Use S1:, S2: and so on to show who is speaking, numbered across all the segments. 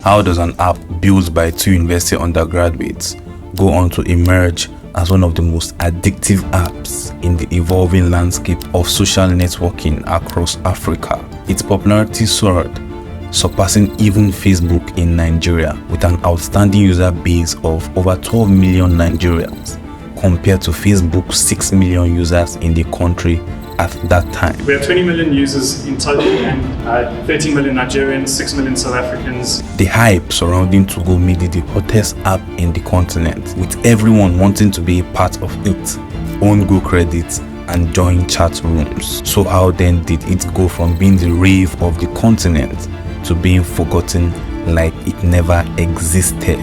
S1: How does an app built by two university undergraduates go on to emerge as one of the most addictive apps in the evolving landscape of social networking across Africa? Its popularity soared, surpassing even Facebook in Nigeria, with an outstanding user base of over 12 million Nigerians, compared to Facebook's 6 million users in the country at that time.
S2: We have 20 million users in total and 13 million Nigerians, 6 million South Africans.
S1: The hype surrounding 2go made it the hottest app in the continent, with everyone wanting to be a part of it, own Go credits and join chat rooms. So how then did it go from being the rave of the continent to being forgotten like it never existed?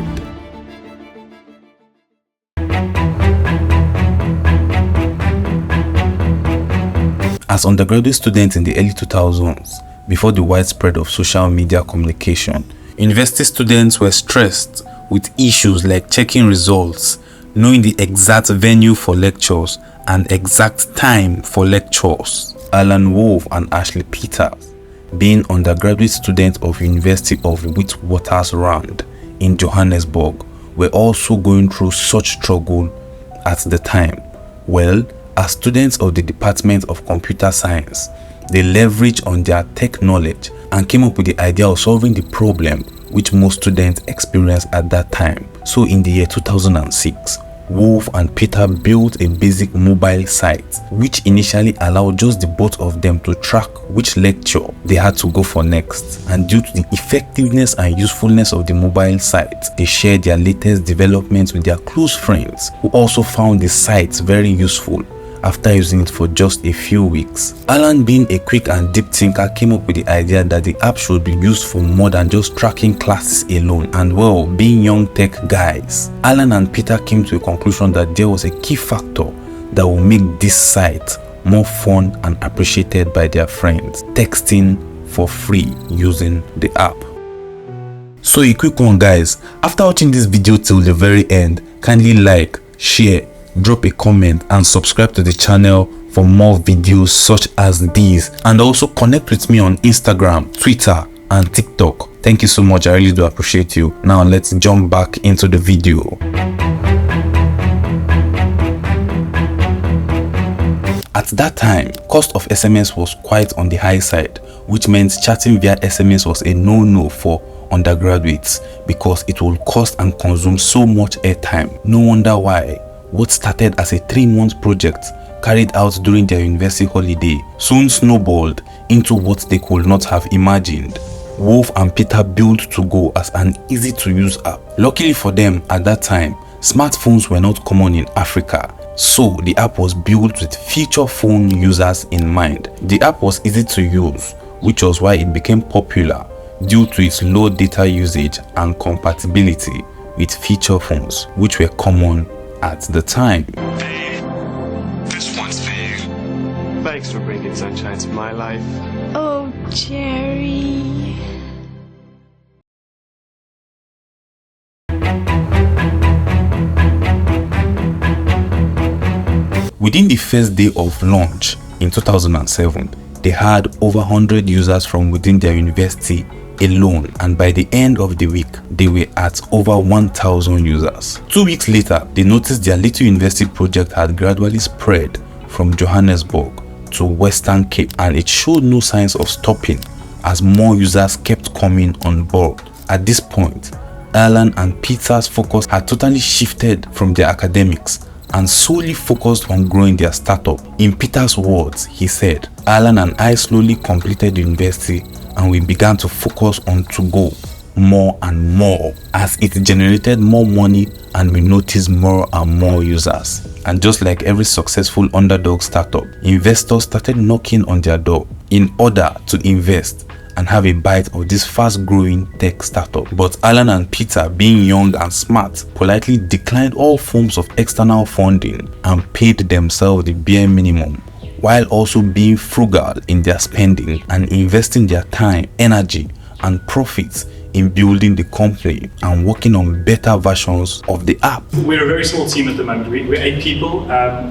S1: As undergraduate students in the early 2000s, before the widespread of social media communication, university students were stressed with issues like checking results, knowing the exact venue for lectures and exact time for lectures. Alan Wolf and Ashley Peters, being undergraduate students of University of Witwatersrand in Johannesburg, were also going through such struggle at the time. Well, as students of the Department of Computer Science, they leveraged on their tech knowledge and came up with the idea of solving the problem which most students experienced at that time. So in the year 2006, Wolf and Peter built a basic mobile site which initially allowed just the both of them to track which lecture they had to go for next. And due to the effectiveness and usefulness of the mobile site, they shared their latest developments with their close friends, who also found the site very useful after using it for just a few weeks. Alan, being a quick and deep thinker, came up with the idea that the app should be used for more than just tracking classes alone. And well, being young tech guys, Alan and Peter came to a conclusion that there was a key factor that will make this site more fun and appreciated by their friends: texting for free using the app. So a quick one guys, after watching this video till the very end, kindly like, share, drop a comment and subscribe to the channel for more videos such as these, and also connect with me on Instagram, Twitter and TikTok. Thank you so much, I really do appreciate you. Now let's jump back into the video. At that time, cost of SMS was quite on the high side, which meant chatting via SMS was a no-no for undergraduates because it will cost and consume so much airtime. No wonder why what started as a 3-month project carried out during their university holiday soon snowballed into what they could not have imagined. Wolf and Peter built 2go as an easy-to-use app. Luckily for them, at that time, smartphones were not common in Africa, so the app was built with feature phone users in mind. The app was easy to use, which was why it became popular due to its low data usage and compatibility with feature phones, which were common at the time.
S3: Babe, this one's for you.
S4: Thanks for bringing sunshine to my life.
S5: Oh, Jerry.
S1: Within the first day of launch in 2007, they had over 100 users from within their university alone, and by the end of the week they were at over 1,000 users. 2 weeks later, they noticed their little university project had gradually spread from Johannesburg to Western Cape, and it showed no signs of stopping as more users kept coming on board. At this point, Alan and Peter's focus had totally shifted from their academics and solely focused on growing their startup. In Peter's words, he said, "Alan and I slowly completed university and we began to focus on 2go more and more as it generated more money and we noticed more and more users." And just like every successful underdog startup, investors started knocking on their door in order to invest and have a bite of this fast-growing tech startup. But Alan and Peter, being young and smart, politely declined all forms of external funding and paid themselves the bare minimum, while also being frugal in their spending and investing their time, energy and profits in building the company and working on better versions of the app.
S2: We're a very small team at the moment. We're 8 people.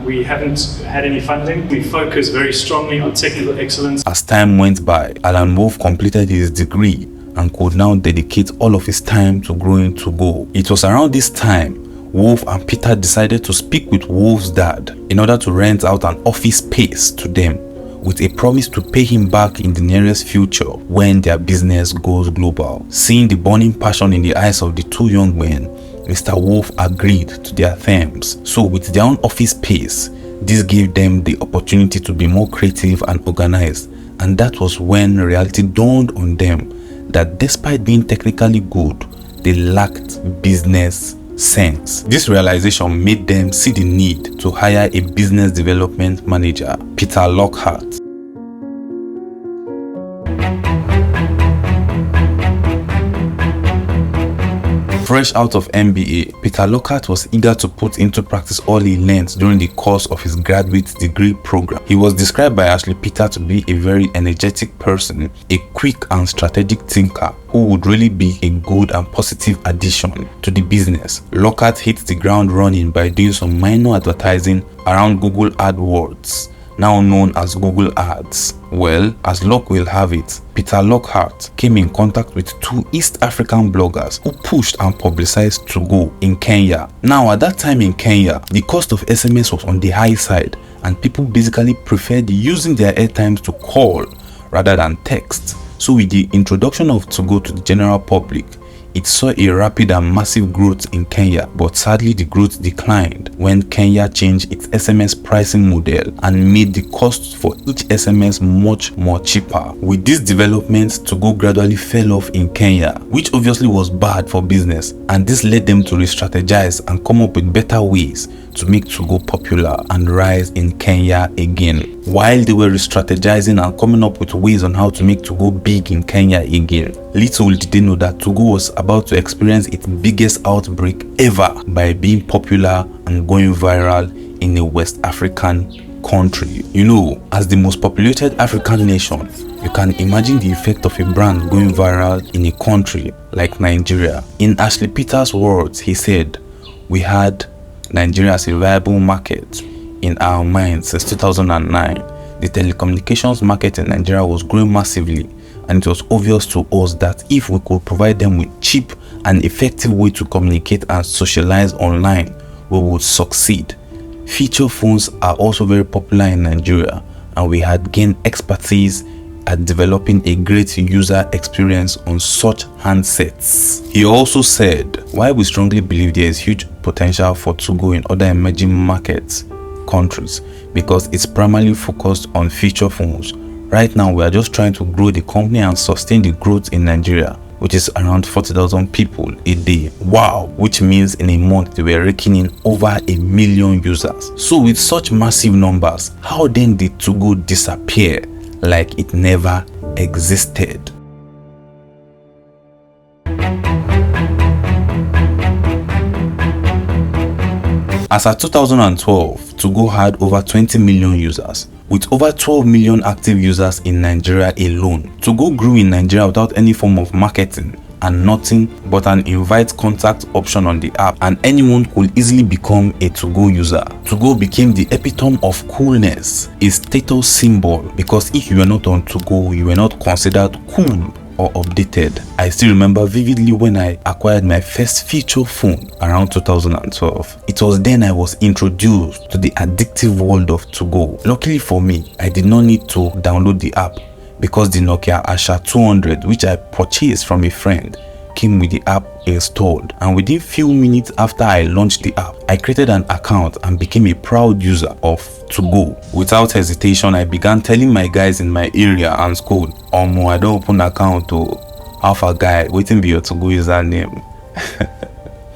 S2: We haven't had any funding. We focus very strongly on technical excellence.
S1: As time went by, Alan Wolf completed his degree and could now dedicate all of his time to growing Togo. It was around this time Wolf and Peter decided to speak with Wolf's dad in order to rent out an office space to them, with a promise to pay him back in the nearest future when their business goes global. Seeing the burning passion in the eyes of the two young men, Mr. Wolf agreed to their terms. So with their own office space, this gave them the opportunity to be more creative and organized, and that was when reality dawned on them that despite being technically good, they lacked business sense. This realization made them see the need to hire a business development manager, Peter Lockhart. Fresh out of MBA, Peter Lockhart was eager to put into practice all he learned during the course of his graduate degree program. He was described by Ashley Peter to be a very energetic person, a quick and strategic thinker who would really be a good and positive addition to the business. Lockhart hit the ground running by doing some minor advertising around Google AdWords, now known as Google Ads. Well, as luck will have it, Peter Lockhart came in contact with two East African bloggers who pushed and publicized Togo in Kenya. Now, at that time in Kenya, the cost of SMS was on the high side, and people basically preferred using their airtimes to call rather than text. So with the introduction of Togo to the general public, it saw a rapid and massive growth in Kenya, but sadly the growth declined when Kenya changed its SMS pricing model and made the cost for each SMS much more cheaper. With this development, Togo gradually fell off in Kenya, which obviously was bad for business, and this led them to re-strategize and come up with better ways to make Togo popular and rise in Kenya again. While they were re-strategizing and coming up with ways on how to make Togo big in Kenya again, little did they know that Togo was about to experience its biggest outbreak ever by being popular and going viral in a West African country. You know, as the most populated African nation, you can imagine the effect of a brand going viral in a country like Nigeria. In Ashley Peter's words, he said, "We had Nigeria as a viable market in our minds since 2009. The telecommunications market in Nigeria was growing massively, and it was obvious to us that if we could provide them with cheap and effective way to communicate and socialize online, we would succeed. Feature phones are also very popular in Nigeria, and we had gained expertise at developing a great user experience on such handsets." He also said, "While we strongly believe there is huge potential for Togo in other emerging markets countries because it's primarily focused on feature phones, right now we are just trying to grow the company and sustain the growth in Nigeria, which is around 40,000 people a day." Wow, which means in a month they were raking in over 1 million users. So with such massive numbers, how then did Togo disappear like it never existed? As at 2012, Togo had over 20 million users, with over 12 million active users in Nigeria alone. Togo grew in Nigeria without any form of marketing and nothing but an invite contact option on the app, and anyone could easily become a Togo user. Togo became the epitome of coolness, a status symbol, because if you were not on Togo, you were not considered cool or updated. I still remember vividly when I acquired my first feature phone around 2012. It was then I was introduced to the addictive world of Togo. Luckily for me, I did not need to download the app because the Nokia Asha 200, which I purchased from a friend, came with the app installed, and within few minutes after I launched the app, I created an account and became a proud user of Togo. Without hesitation, I began telling my guys in my area and school, "Omo, I don't open account to Alpha guy, waiting be your Togo username."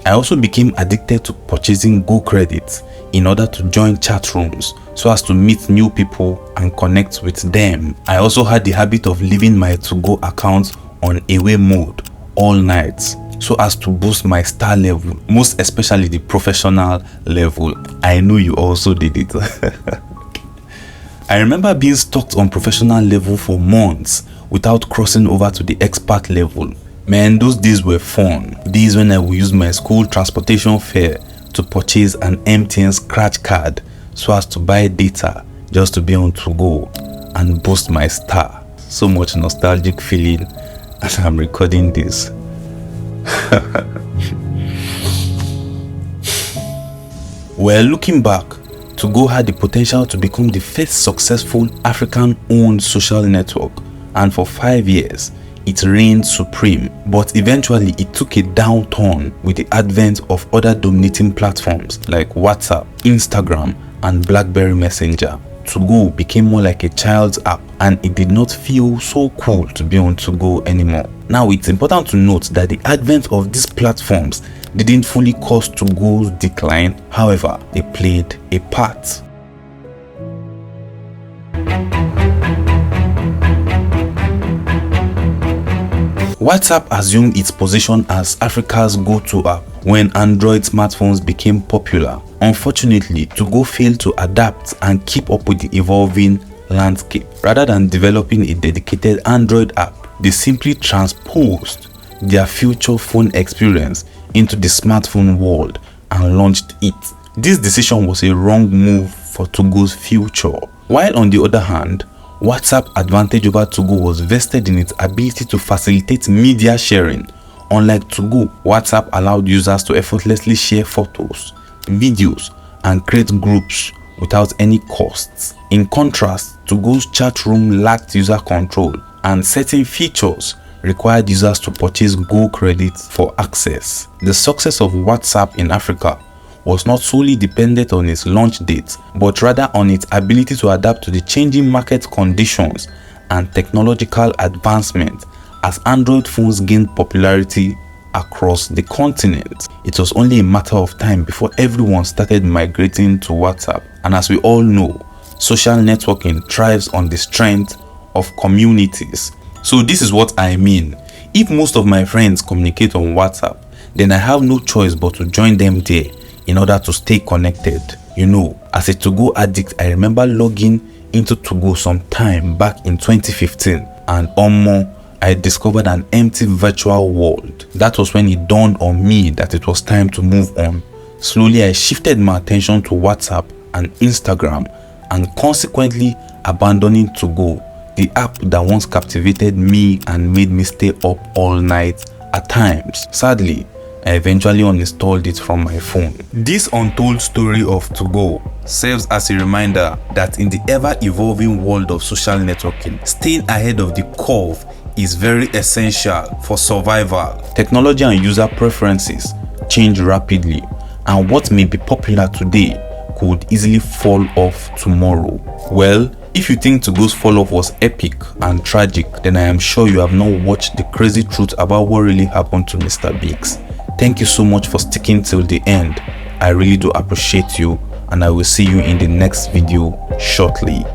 S1: I also became addicted to purchasing Go credits in order to join chat rooms so as to meet new people and connect with them. I also had the habit of leaving my Togo account on away mode all night so as to boost my star level, most especially the professional level. I know you also did it. I remember being stuck on professional level for months without crossing over to the expert level. Man, those days were fun. Days when I would use my school transportation fare to purchase an MTN scratch card so as to buy data just to be on Togo and boost my star. So much nostalgic feeling as I'm recording this. Well, looking back, Togo had the potential to become the first successful African-owned social network, and for 5 years, it reigned supreme. But eventually, it took a downturn with the advent of other dominating platforms like WhatsApp, Instagram, and BlackBerry Messenger. Togo became more like a child's app, and it did not feel so cool to be on Togo anymore. Now, it's important to note that the advent of these platforms didn't fully cause Togo's decline. However, they played a part. WhatsApp assumed its position as Africa's go-to app when Android smartphones became popular. Unfortunately, Togo failed to adapt and keep up with the evolving landscape. Rather than developing a dedicated Android app, they simply transposed their future phone experience into the smartphone world and launched it. This decision was a wrong move for Togo's future. While on the other hand, WhatsApp's advantage over Togo was vested in its ability to facilitate media sharing. Unlike Togo, WhatsApp allowed users to effortlessly share photos, videos, and create groups without any costs. In contrast, Togo's chat room lacked user control, and certain features required users to purchase Go credits for access. The success of WhatsApp in Africa was not solely dependent on its launch date, but rather on its ability to adapt to the changing market conditions and technological advancement as Android phones gained popularity across the continent. It was only a matter of time before everyone started migrating to WhatsApp, and as we all know, social networking thrives on the strength of communities. So this is what I mean. If most of my friends communicate on WhatsApp, then I have no choice but to join them there in order to stay connected. You know, as a Togo addict, I remember logging into Togo sometime back in 2015, and I discovered an empty virtual world. That was when it dawned on me that it was time to move on. Slowly, I shifted my attention to WhatsApp and Instagram, and consequently abandoning Togo, the app that once captivated me and made me stay up all night at times. Sadly, I eventually uninstalled it from my phone. This untold story of Togo serves as a reminder that in the ever-evolving world of social networking, staying ahead of the curve is very essential for survival. Technology and user preferences change rapidly, and what may be popular today could easily fall off tomorrow. Well, if you think Togo's fall off was epic and tragic, then I am sure you have not watched the crazy truth about what really happened to Mr. Biggs. Thank you so much for sticking till the end. I really do appreciate you, and I will see you in the next video shortly.